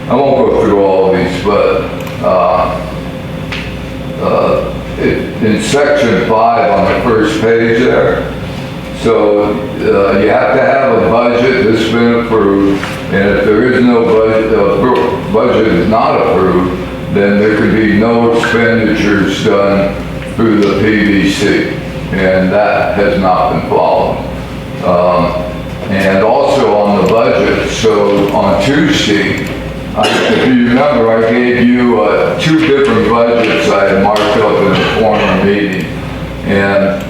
I won't go through all of these, but in section 5 on the first page there, so you have to have a budget that's been approved, and if there is no budget, the budget is not approved, then there can be no expenditures done through the PVC, and that has not been followed. And also on the budget, so on Tuesday, if you remember, I gave you 2 different budgets I had marked up in the former meeting. And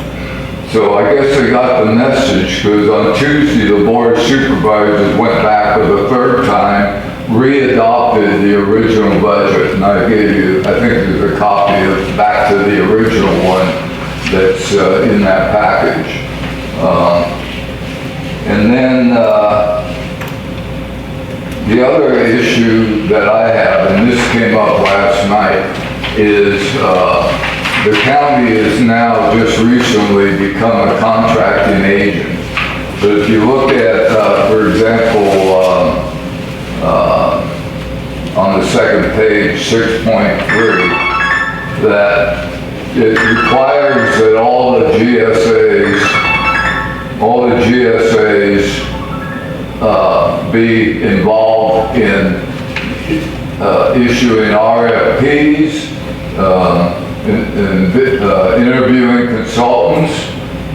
so I guess I got the message, because on Tuesday, the Board of Supervisors went back for the 3rd time, re-adopted the original budget. And I gave you, I think there's a copy of back to the original one that's in that package. And then the other issue that I have, and this came up last night, is the county has now just recently become a contracting agent. But if you look at, for example, on the second page, 6.3, that it requires that all the GSAs be involved in issuing RFPs, interviewing consultants,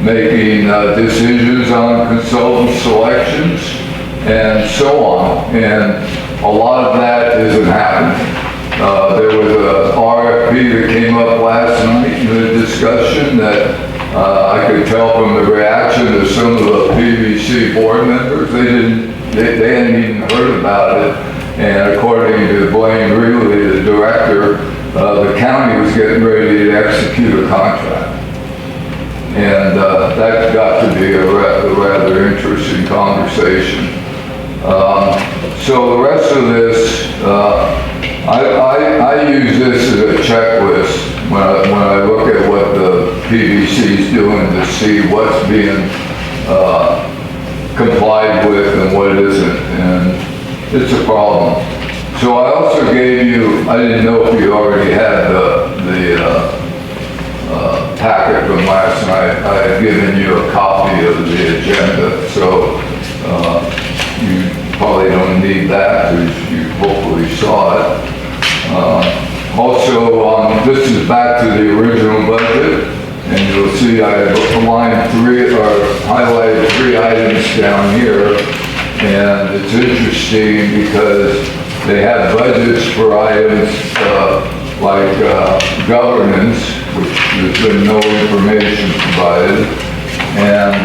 making decisions on consultant selections, and so on. And a lot of that isn't happening. There was a RFP that came up last night in the discussion that I could tell from the reaction of some of the PVC board members, they hadn't even heard about it. And according to Blaine Greeley, the director, the county was getting ready to execute a contract. And that's got to be a rather interesting conversation. So the rest of this, I use this as a checklist when I look at what the PVC is doing to see what's being complied with and what isn't, and it's a problem. So I also gave you, I didn't know if you already had the packet from last night. I had given you a copy of the agenda, so you probably don't need that because you hopefully saw it. Also, this is back to the original budget, and you'll see I have highlighted 3 items down here, and it's interesting because they have budgets for items like governance, which there's been no information provided, and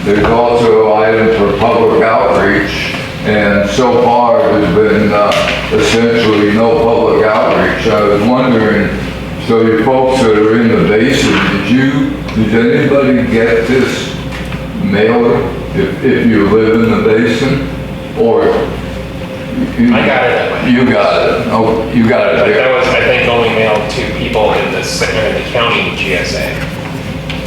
there's also items for public outreach, and so far there's been essentially no public outreach. I was wondering, so you folks that are in the basin, did anybody get this mailer if you live in the basin? Or I got it. You got it. Oh, you got it. But that was, I think, only mailed to people in the county GSA.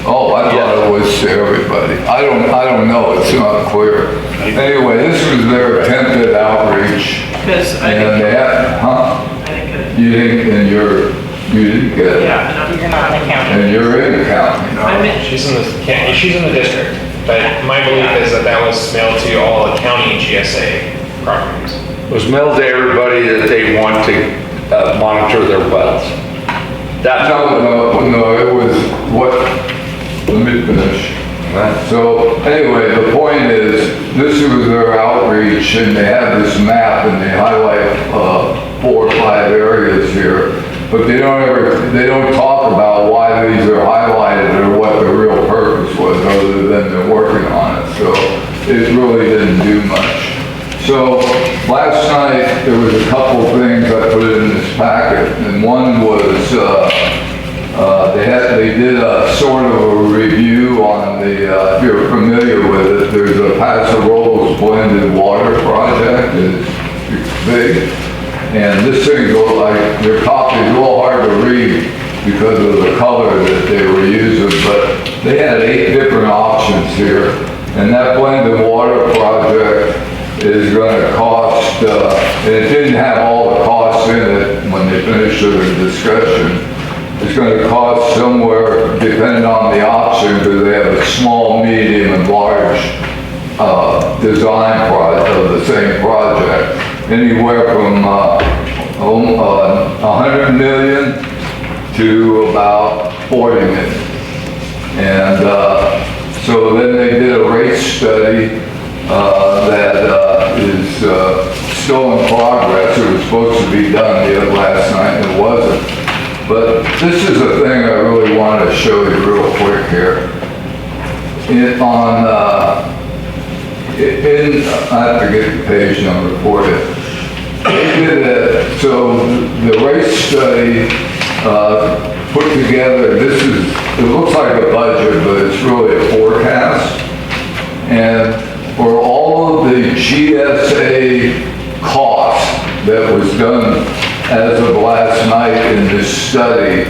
Oh, I thought it was to everybody. I don't know. It's not clear. Anyway, this was their attempted outreach. Because I And didn't they get had, it. you didn't, and you didn't get it. Yeah, and You're not in the county. And you're in the county. I'm in, She's in the district, but my belief is that was mailed to all the county GSA properties. It was mailed to everybody that they want to monitor their wells. That's No, it was what, let me finish. So anyway, the point is, this was their outreach, and they have this map, and they highlight 4 or 5 areas here, but they don't talk about why these are highlighted or what the real purpose was, other than they're working on it. So it really didn't do much. So last night there was a couple things I put in this packet, and one was they did a sort of a review on the, if you're familiar with it, there's a Paso Robles blended water project. It's big, and this thing goes like, their copy is a little hard to read because of the color that they were using, but they had 8 different options here, and that blended water project is gonna cost, and it didn't have all the costs in it when they finished their discussion. It's gonna cost somewhere, depending on the option, because they have a small, medium, and large design project of the same project, anywhere from 100 million to about 40 million. And so then they did a rate study that is still in progress. It was supposed to be done last night and it wasn't. But this is a thing I really want to show you real quick here. I have to get the page number for you. They did it, so the rate study put together, it looks like a budget, but it's really a forecast. And for all of the GSA costs that was done as of last night in this study,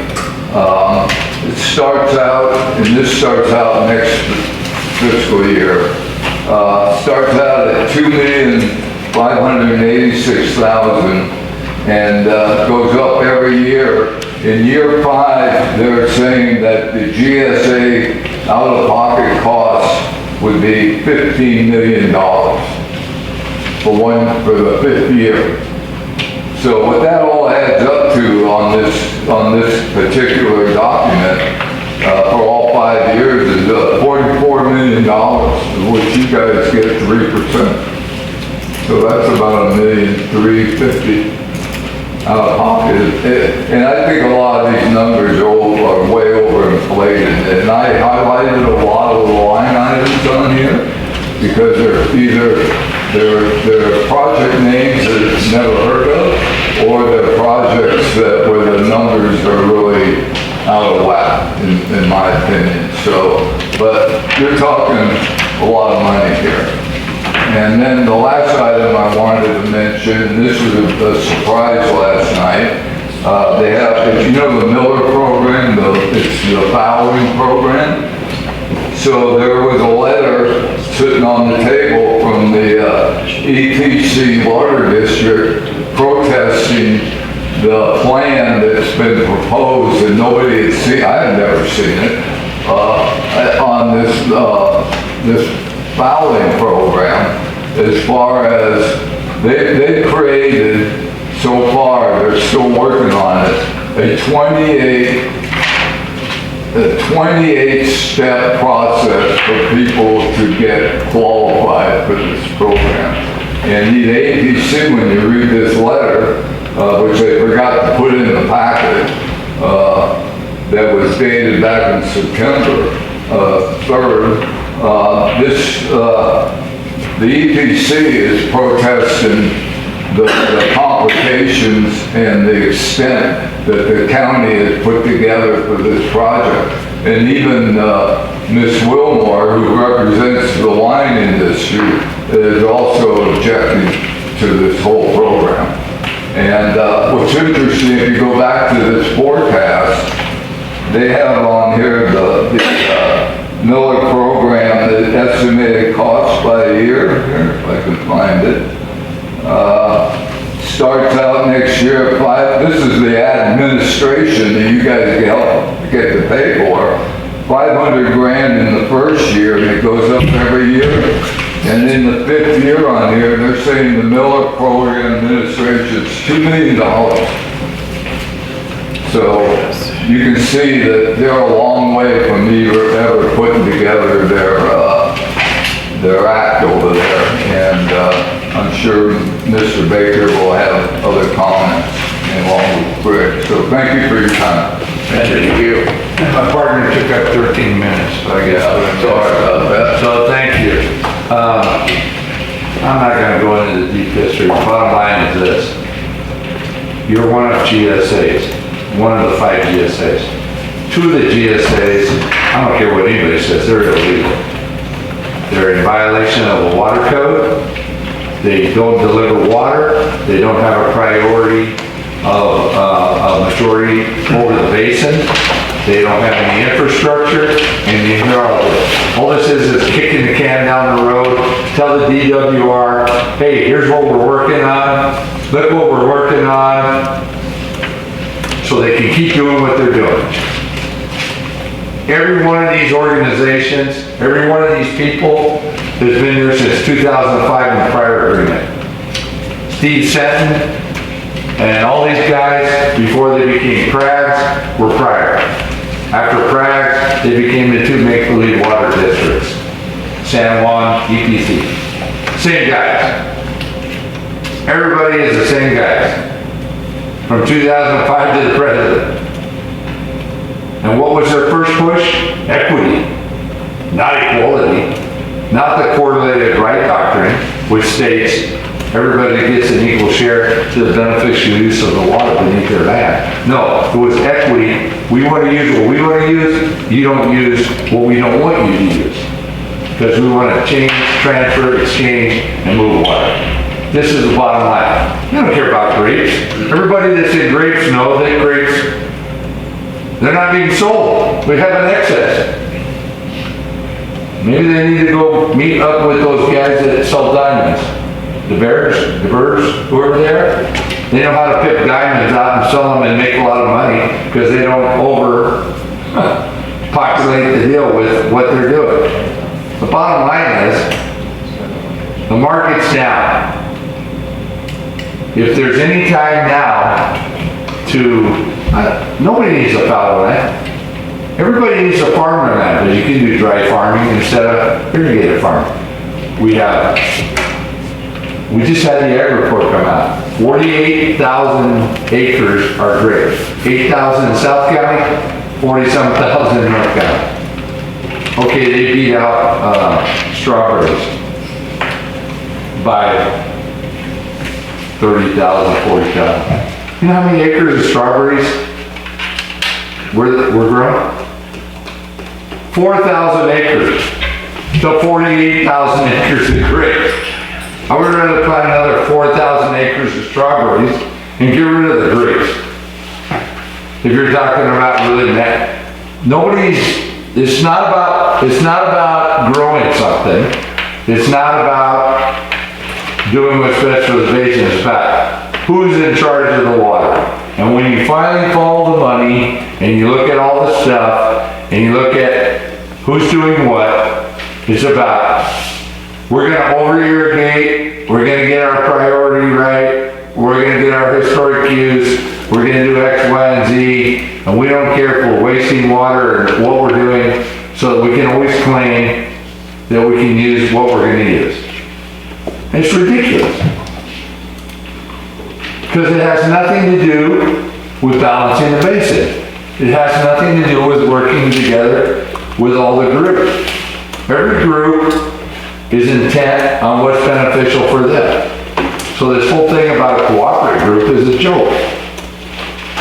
it starts out, and this starts out next fiscal year, starts out at $2,586,000 and goes up every year. In year 5, they're saying that the GSA out-of-pocket costs would be $15 million for the 5th year. So what that all adds up to on this particular document for all 5 years is $44 million, of which you guys get 3%. So that's about $1,350,000 out of pocket. And I think a lot of these numbers are way overinflated. And I highlighted a lot of the line items on here because they're project names that I've never heard of, or they're projects where the numbers are really out of whack, in my opinion. So, but you're talking a lot of money here. And then the last item I wanted to mention, this was a surprise last night. They have, if you know the Miller program, it's the fouling program. So there was a letter sitting on the table from the ETC Water District protesting the plan that's been proposed and nobody had seen, I had never seen it, on this fouling program, as far as they've created so far, they're still working on it, a 28-step process for people to get qualified for this program. And the APC, when you read this letter, which they forgot to put in the packet, that was dated back in September 3rd, the EPC is protesting the complications and the extent that the county has put together for this project. And even Ms. Wilmore, who represents the wine industry, is also objecting to this whole program. And what's interesting, if you go back to this forecast, they have on here the Miller program, the estimated cost by a year, here, if I can find it. Starts out next year at this is the administration that you guys get to pay for. 500 grand in the first year, and it goes up every year. And in the 5th year on here, they're saying the Miller program administration is $2 million. So you can see that they're a long way from ever putting together their act over there. And I'm sure Mr. Baker will have other comments along with Greg. So thank you for your time. Thank you. My partner took up 13 minutes, so I guess. Sorry about that. So thank you. I'm not going to go into the deep history. Bottom line is this. You're one of GSAs, one of the 5 GSAs. 2 of the GSAs, I don't care what anybody says, they're illegal. They're in violation of the water code. They don't deliver water. They don't have a priority of majority over the basin. They don't have any infrastructure, and you hear all this is kicking the can down the road. Tell the DWR, hey, here's what we're working on. Look what we're working on. So they can keep doing what they're doing. Every one of these organizations, every one of these people has been here since 2005 in the prior agreement. Steve Senton and all these guys, before they became Prags, were prior. After Prags, they became the two make-believe water districts. San Juan, EPC. Same guys. Everybody is the same guys. From 2005 to the present. And what was their first push? Equity, not equality, not the correlated right doctrine, which states everybody gets an equal share to the beneficial use of the water beneath their land. No, it was equity. We want to use what we want to use, you don't use what we don't want you to use. Because we want to change, transfer, exchange, and move water. This is the bottom line. You don't care about grapes. Everybody that's in grapes know that grapes, they're not being sold. We have an excess. Maybe they need to go meet up with those guys that sell diamonds. The birds, whoever they are. They know how to pick diamonds out and sell them and make a lot of money because they don't populate the deal with what they're doing. The bottom line is, the market's down. If there's any time now to, nobody needs a fallow land. Everybody needs a farming land, but you can do dry farming instead of irrigated farming. We just had the ag report come out. 48,000 acres are grapes. 8,000 in South County, 47,000 in North County. Okay, they beat out strawberries by 30,000, 40,000. You know how many acres of strawberries were grown? 4,000 acres to 48,000 acres of grapes. I would rather plant another 4,000 acres of strawberries and get rid of the grapes. If you're talking about really it's not about growing something. It's not about doing what's best for the basin. It's about who's in charge of the water. And when you finally follow the money and you look at all the stuff and you look at who's doing what, it's about we're going to over-irrigate, we're going to get our priority right, we're going to get our historic cues, we're going to do X, Y, and Z, and we don't care if we're wasting water or what we're doing, so that we can always claim that we can use what we're going to use. It's ridiculous. Because it has nothing to do with balancing the basin. It has nothing to do with working together with all the groups. Every group is intent on what's beneficial for them. So this whole thing about a cooperative group is a joke.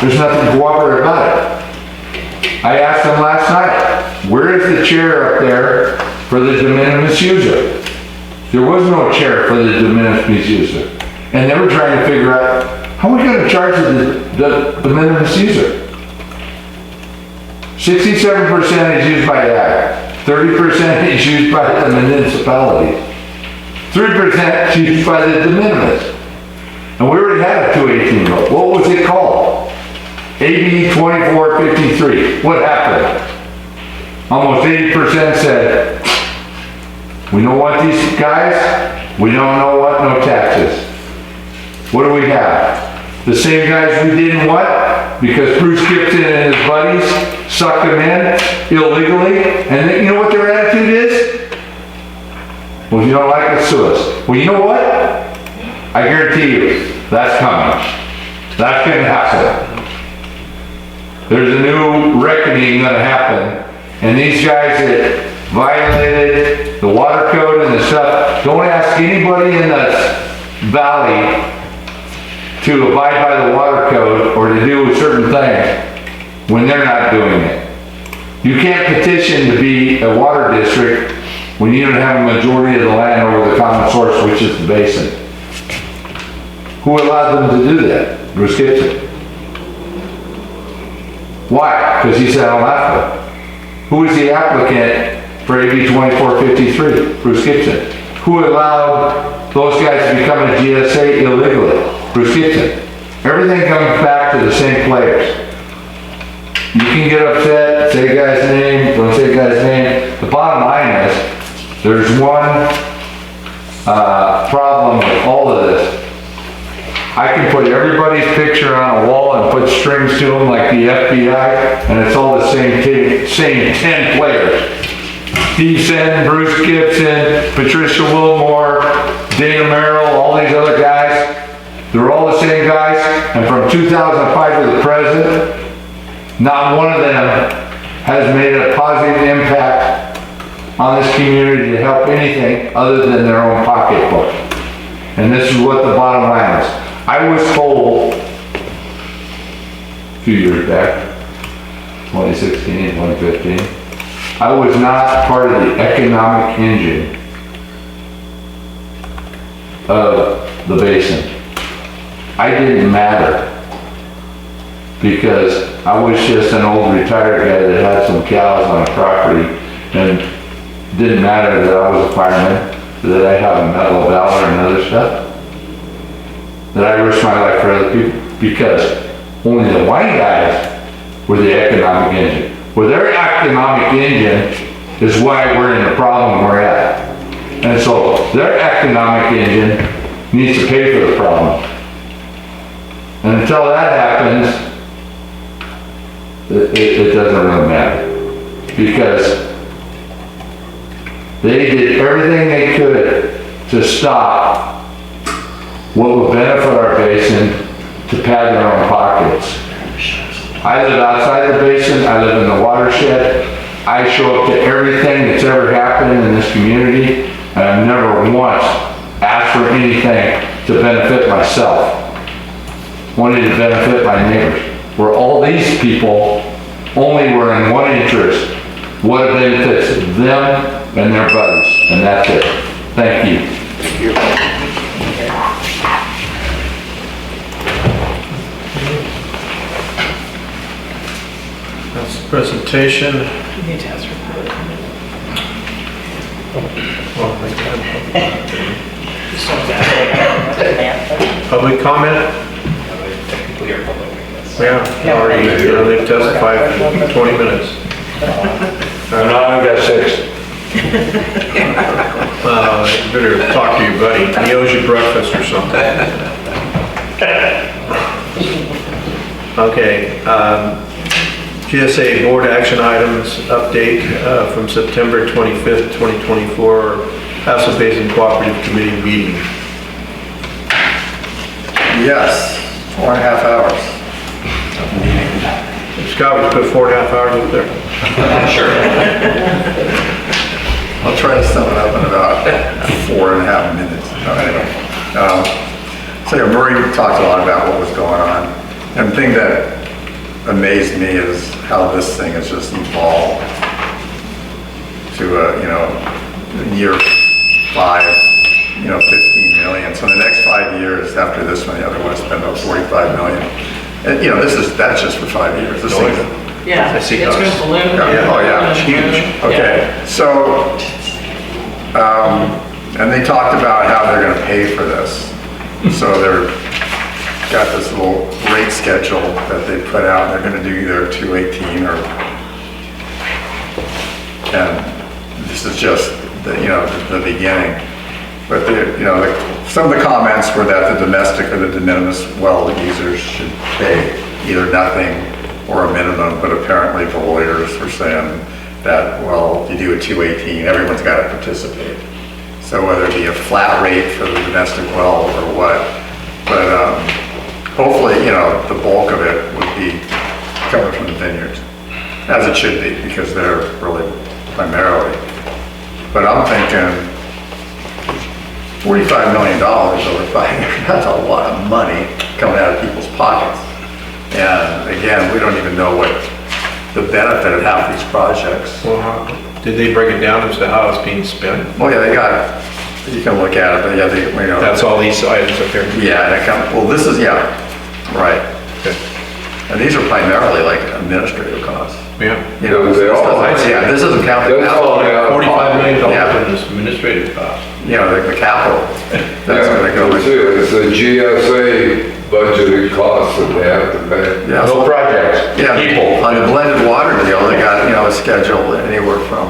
There's nothing cooperative about it. I asked them last night, where is the chair up there for the de minimis user? There was no chair for the de minimis user. And they were trying to figure out, how are we going to charge the de minimis user? 67% is used by the ag. 30% is used by the municipality. 3% is used by the de minimis. And we already had a 218 vote. What was it called? AB 2453. What happened? Almost 80% said, we don't want these guys, we don't know what, no taxes. What do we have? The same guys we didn't want, because Bruce Gibson and his buddies sucked them in illegally, and you know what their attitude is? Well, if you don't like it, sue us. Well, you know what? I guarantee you, that's coming. That's going to happen. There's a new reckoning going to happen, and these guys that violated the water code and the stuff, don't ask anybody in the valley to abide by the water code or to do certain things when they're not doing it. You can't petition to be a water district when you don't have a majority of the land over the common source, which is the basin. Who allowed them to do that? Bruce Gibson. Why? Because he said, I don't have to. Who is the applicant for AB 2453? Bruce Gibson. Who allowed those guys to become a GSA illegally? Bruce Gibson. Everything comes back to the same players. You can get upset, say a guy's name, don't say a guy's name. The bottom line is, there's one problem with all of this. I can put everybody's picture on a wall and put strings to them like the FBI, and it's all the same 10 players. Deason, Bruce Gibson, Patricia Wilmore, Dana Merrill, all these other guys. They're all the same guys, and from 2005 to the present, not one of them has made a positive impact on this community to help anything other than their own pocketbook. And this is what the bottom line is. I was told a few years back, 2016, 2015, I was not part of the economic engine of the basin. I didn't matter because I was just an old retired guy that had some cows on a property, and it didn't matter that I was a fireman, that I have a Medal of Valor and other stuff, that I risked my life for other people, because only the white guys were the economic engine. Well, their economic engine is why we're in the problem we're at. And so their economic engine needs to pay for the problem. And until that happens, it doesn't really matter. Because they did everything they could to stop what would benefit our basin to pad their own pockets. I live outside the basin, I live in the watershed, I show up to everything that's ever happened in this community, and I've never once asked for anything to benefit myself. Wanted to benefit my neighbors. Where all these people only were in one interest, what benefits them and their buddies, and that's it. Thank you. That's the presentation. You need to ask for public comment. Well, make that Just don't ask. public comment? Technically or public, I guess. Yeah, already, they've testified for 20 minutes. And I've got 6. You better talk to your buddy. He owes you breakfast or something. Okay, GSA board action items update from September 25th, 2024, Paso Basin Cooperative Committee meeting. Yes, 4.5 hours of meeting. Scott, would you put 4.5 hours up there? Sure. I'll try to sum it up in about 4.5 minutes. No, anyway. So yeah, Murray talked a lot about what was going on. And the thing that amazed me is how this thing has just evolved to year 5, 15 million. So in the next 5 years after this one, the other one spend about 45 million. And that's just for 5 years. This thing, Yeah, I it's see going those. to balloon. yeah, oh yeah, it's huge. Okay, so, and they talked about how they're gonna pay for this. So they're got this little rate schedule that they put out, and they're gonna do either 218 or, and this is just the beginning. But some of the comments were that the domestic or the de minimis well users should pay either nothing or a minimum, but apparently the lawyers were saying that, well, if you do a 218, everyone's got to participate. So whether it be a flat rate for the domestic well or what, but hopefully, the bulk of it would be coming from the vineyards, as it should be, because they're really primarily. But I'm thinking $45 million over 5 years, that's a lot of money coming out of people's pockets. And again, we don't even know what the benefit of half these projects. Well, did they break it down as to how it's being spent? Well, yeah, they got, you can look at it, but yeah, That's all these items up here? yeah, well, this is, yeah, right. Okay. And these are primarily like administrative costs. Yeah. You know, They all- yeah, this doesn't count the That's all they capital. are. $45 million Yeah. in this administrative cost. You know, the capital, that's gonna go. That's it. It's a GSA budgeted cost that they have to pay. Yeah, No projects, yeah, people. on the blended water deal, they got, you know, a schedule anywhere from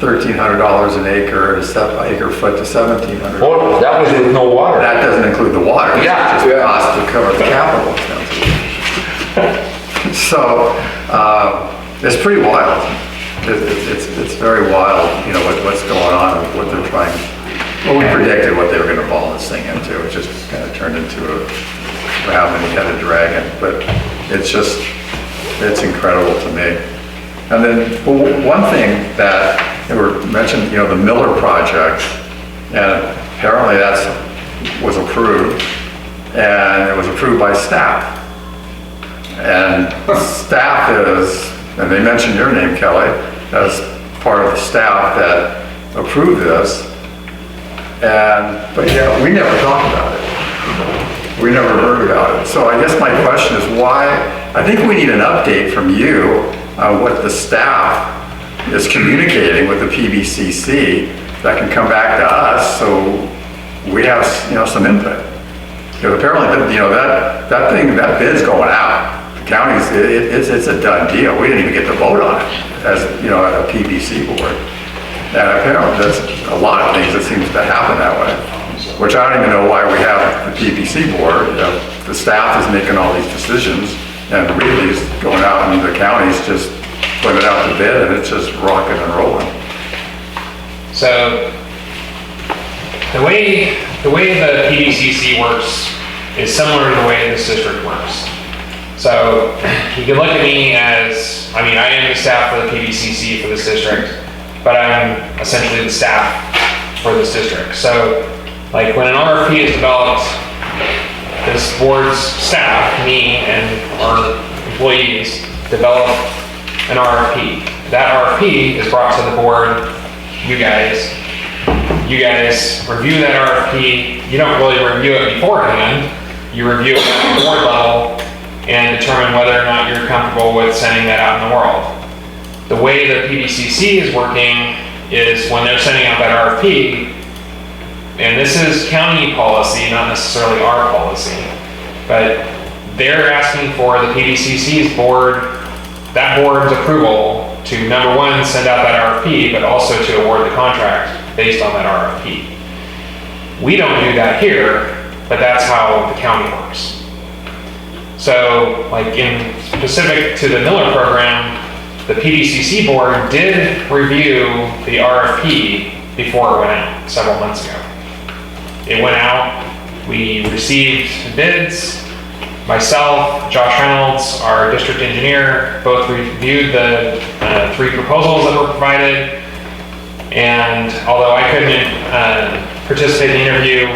$1,300 an acre, acre foot to $1,700. Oh, that was with no water. That doesn't include the water. It's Yeah. just the cost to cover the capital expenses. So, it's pretty wild. It's very wild, you know, what's going on, and what they're trying. Well, we predicted what they were gonna ball this thing into. It just kind of turned into a many-headed dragon, but it's incredible to me. And then, well, one thing that they were mentioned, you know, the Miller project, and apparently was approved, and it was approved by staff. And staff and they mentioned your name, Kelly, as part of the staff that approved this. But yeah, we never talked about it. We never heard about it. So I guess my question is why, I think we need an update from you on what the staff is communicating with the PBCC that can come back to us so we have, you know, some input. Because apparently, you know, that bid's going out. The county's, it's a done deal. We didn't even get to vote on it as, you know, a PBC board. And apparently, there's a lot of things that seems to happen that way, which I don't even know why we have the PBC board. The staff is making all these decisions, and really is going out and the county's just putting it out to bid, and it's just rocking and rolling. So the way the PDCC works is similar to the way this district works. So you can look at me as, I mean, I am the staff for the PDCC for this district, but I'm essentially the staff for this district. So like when an RFP is developed, this board's staff, me and our employees, develop an RFP. That RFP is brought to the board, you guys review that RFP. You don't really review it beforehand. You review it at the board level and determine whether or not you're comfortable with sending that out in the world. The way the PDCC is working is when they're sending out that RFP, and this is county policy, not necessarily our policy, but they're asking for the PDCC's board, that board's approval to, number one, send out that RFP, but also to award the contract based on that RFP. We don't do that here, but that's how the county works. So, like in specific to the Miller program, the PDCC board did review the RFP before it went out several months ago. It went out, we received bids. Myself, Josh Reynolds, our district engineer, both reviewed the 3 proposals that were provided. And although I couldn't participate in the interview,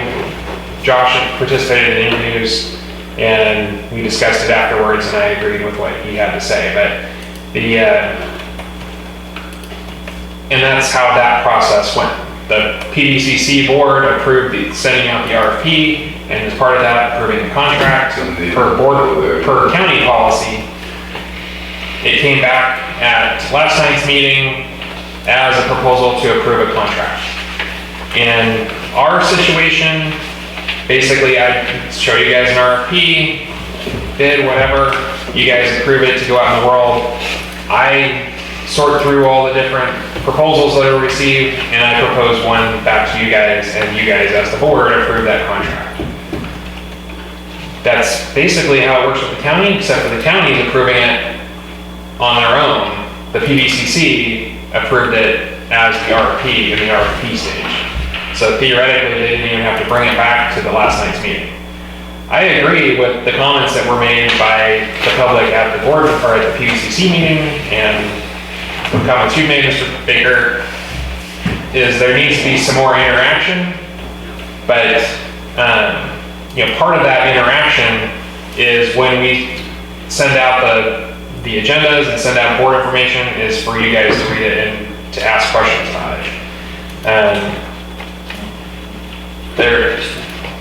Josh participated in the interviews, and we discussed it afterwards, and I agreed with what he had to say. But and that's how that process went. The PDCC board approved sending out the RFP, and as part of that, approving the contract per county policy. It came back at last night's meeting as a proposal to approve a contract. In our situation, basically I show you guys an RFP, bid, whatever, you guys approve it to go out in the world. I sort through all the different proposals that are received, and I propose one back to you guys, and you guys as the board approve that contract. That's basically how it works with the county, except for the county is approving it on their own. The PDCC approved it as the RFP in the RFP stage. So theoretically, they didn't even have to bring it back to the last night's meeting. I agree with the comments that were made by the public at the board or at the PDCC meeting, and the comments you made, Mr. Baker, is there needs to be some more interaction, but part of that interaction is when we send out the agendas and send out board information is for you guys to read it and to ask questions about it.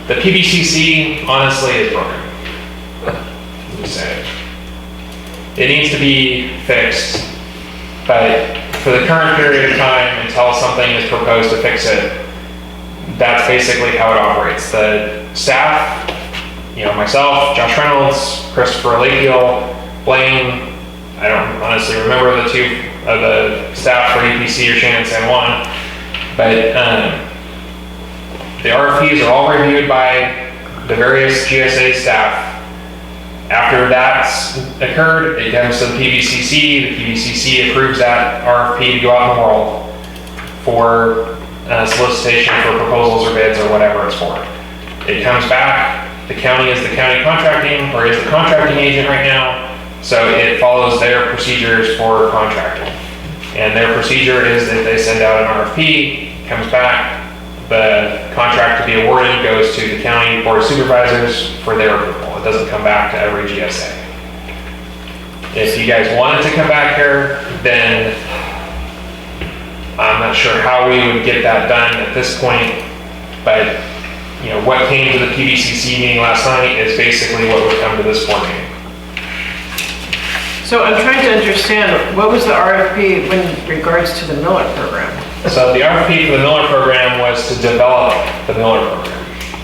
The PBCC honestly is broken. Let me say it. It needs to be fixed, but for the current period of time until something is proposed to fix it, that's basically how it operates. The staff, myself, Josh Reynolds, Christopher Lakehill, Blaine, I don't honestly remember the two of the staff for EPC or Shannon San Juan, but the RFPs are all reviewed by the various GSA staff. After that's occurred, it comes to the PVCC. The PVCC approves that RFP to go out in the world for solicitation for proposals or bids or whatever it's for. It comes back. The county is the county contracting, or is the contracting agent right now, so it follows their procedures for contracting. And their procedure is that they send out an RFP, comes back, the contract to be awarded goes to the county board of supervisors for their approval. It doesn't come back to every GSA. If you guys wanted to come back here, then I'm not sure how we would get that done at this point, but what came to the PVCC meeting last night is basically what would come to this board meeting. So I'm trying to understand, what was the RFP in regards to the Miller program? So the RFP for the Miller program was to develop the Miller program.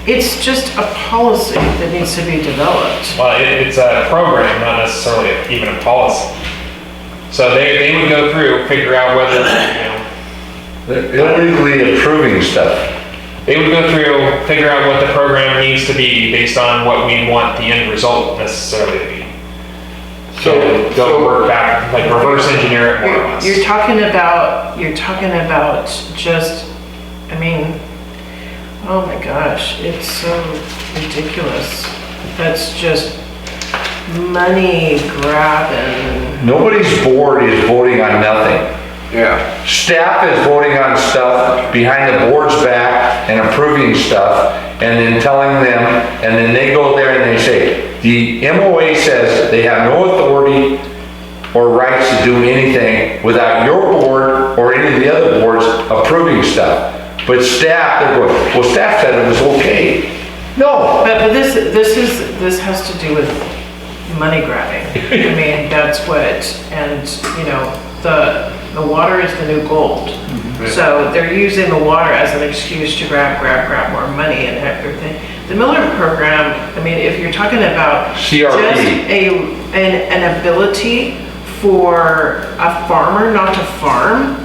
It's just a policy that needs to be developed. Well, it's a program, not necessarily even a policy. So they would go through, figure out whether, They're illegally approving stuff. they would go through, figure out what the program needs to be based on what we want the end result necessarily to be. So go work back, like reverse engineer it more or less. You're talking about just, oh my gosh, it's so ridiculous. That's just money grabbing. Nobody's board is voting on nothing. Yeah. Staff is voting on stuff behind the board's back and approving stuff and then telling them, and then they go there and they say, the MOA says they have no authority or rights to do anything without your board or any of the other boards approving stuff. But staff, they're going, well, staff said it was okay. No. But this has to do with money grabbing. That's what, and the water is the new gold. So they're using the water as an excuse to grab more money and everything. The Miller program, if you're talking about CRP. just an ability for a farmer not to farm,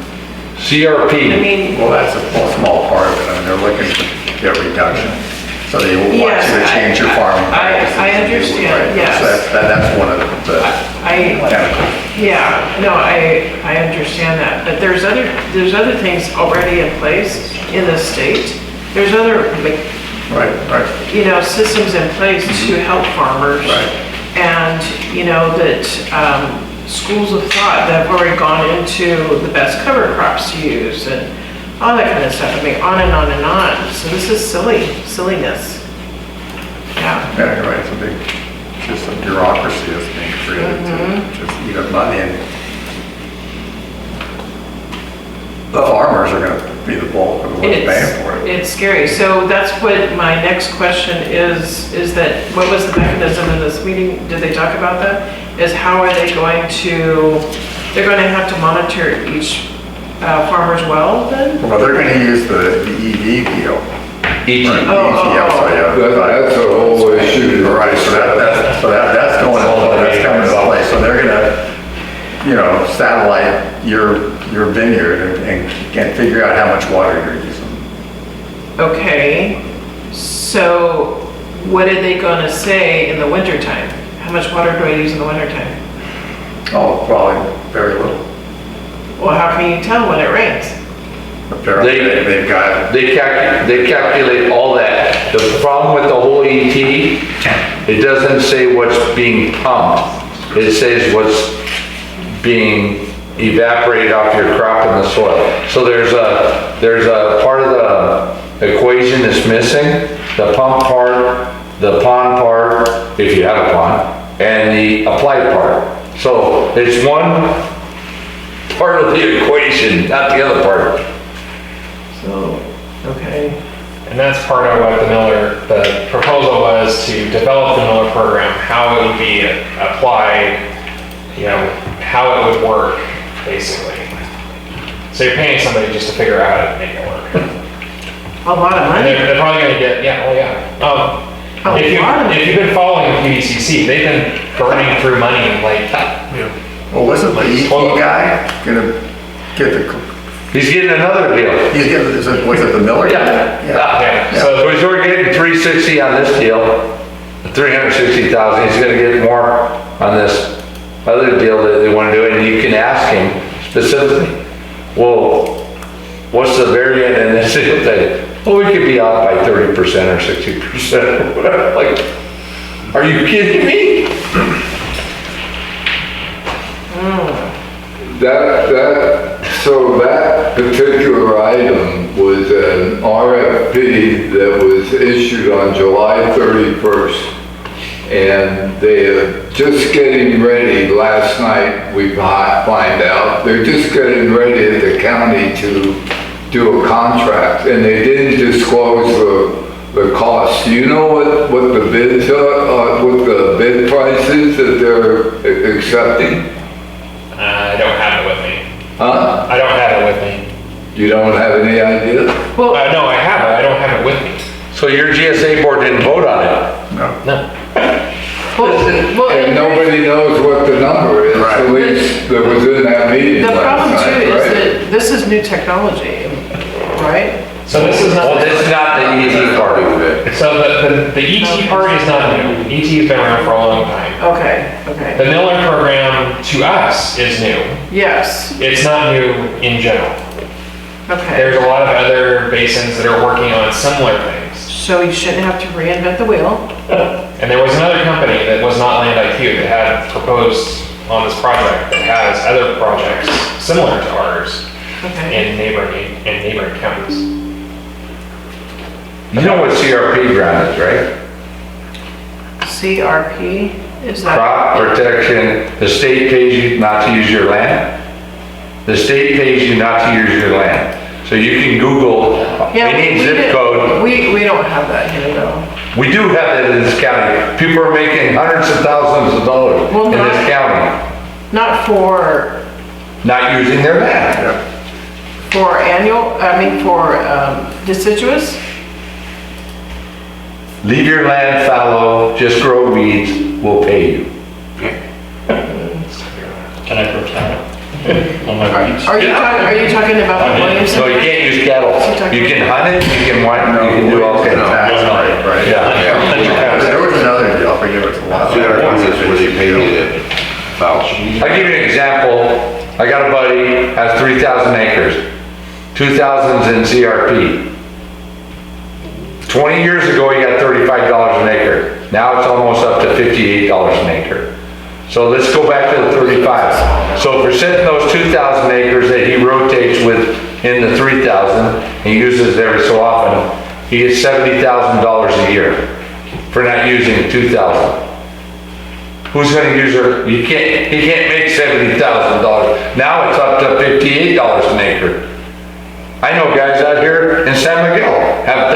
CRP. Well, that's a small part of it. They're looking to get reduction. So they want you Yes, to change your farming practices. I understand, Right. yes. So that's one of the chemicals. I understand that, but there's other things already in place in the state. There's other, Right. systems in place to help farmers. Right. And, that schools of thought that have already gone into the best cover crops to use and all that kind of stuff. On and on and on. So this is silliness. Yeah. Yeah, you're right. It's just a bureaucracy that's being created to just eat up money, and the farmers are going to be the bulk of the ones paying for it. It's scary. So that's what my next question is that what was the mechanism in this meeting? Did they talk about that? Is how are they going to, they're going to have to monitor each farmer's well then? Well, they're going to use the EV deal. EG. That's a whole issue. Right, so that's coming into play. So they're gonna, satellite your vineyard and figure out how much water you're using. Okay, so what are they gonna say in the wintertime? How much water do I use in the wintertime? Oh, probably very little. Well, how can you tell when it rains? Apparently, they've got, They calculate all that. The problem with the whole ET, it doesn't say what's being pumped. It says what's being evaporated off your crop in the soil. So there's a part of the equation that's missing, the pump part, the pond part, if you have a pond, and the applied part. So it's one part of the equation, not the other part. So, okay. And that's part of what the proposal was to develop the Miller program, how it would be applied, you know, how it would work, basically. So you're paying somebody just to figure out how to make it work. A lot of And money. they're probably gonna get, yeah, oh yeah. If you've been following PDCC, they've been burning through money like, Well, wasn't the ET guy gonna get the, He's getting another deal. he's getting, was it the Miller? Yeah. yeah, so So he's already getting 360 on this deal, 360,000, he's gonna get more on this other deal that they wanna do, and you can ask him specifically, well, what's the variant in this deal thing? Well, we could be out by 30% or 60% or whatever, like, are you kidding me? So that particular item was an RFP that was issued on July 31st. And they are just getting ready, last night we find out, they're just getting ready at the county to do a contract. And they didn't disclose the cost. Do you know what the bids are, what the bid price is that they're accepting? I don't have it with me. Huh? I don't have it with me. You don't have any idea? Well, No, I have it, I don't have it with me. So your GSA board didn't vote on it? No. And nobody knows what the number is, Right. at least that was in that meeting the problem last too night, is right? that this is new technology, right? So this is not. Well, this is not the ET part of it. So the ET part is not new. ET's been around for a long time. Okay, okay. The Miller program to us is new. Yes, It's not new in general. okay. There's a lot of other basins that are working on similar things. So you shouldn't have to reinvent the wheel. And there was another company that was not Land IQ that had proposed on this project that has other projects similar to ours Okay. in neighboring counties. You know what CRP grant is, right? CRP, is that? Crop protection, the state pays you not to use your land. The state pays you not to use your land. So you can Google Yeah, any we zip did- code. We don't have that here though. We do have that in this county. People are making hundreds of thousands of dollars Well, in this not- county, Not for, not using their land. for annual, I mean, for deciduous? Leave your land fallow, just grow weeds, we'll pay you. Can I grow cattle on my ranch? Are you talking about the Williamson? So you can't use cattle. You can hunt it, you can wind, you can do all kinds of. Tax rate, right? Yeah. There was another deal, I forget what it's a lot. I'll give you an example. I got a buddy, has 3,000 acres. 2,000's in CRP. 20 years ago, he got $35 an acre. Now it's almost up to $58 an acre. So let's go back to the 35. So if we're setting those 2,000 acres that he rotates with in the 3,000, he uses every so often, he gets $70,000 a year for not using 2,000. Who's gonna use her? He can't make $70,000. Now it's up to $58 an acre. I know guys out here in San Miguel have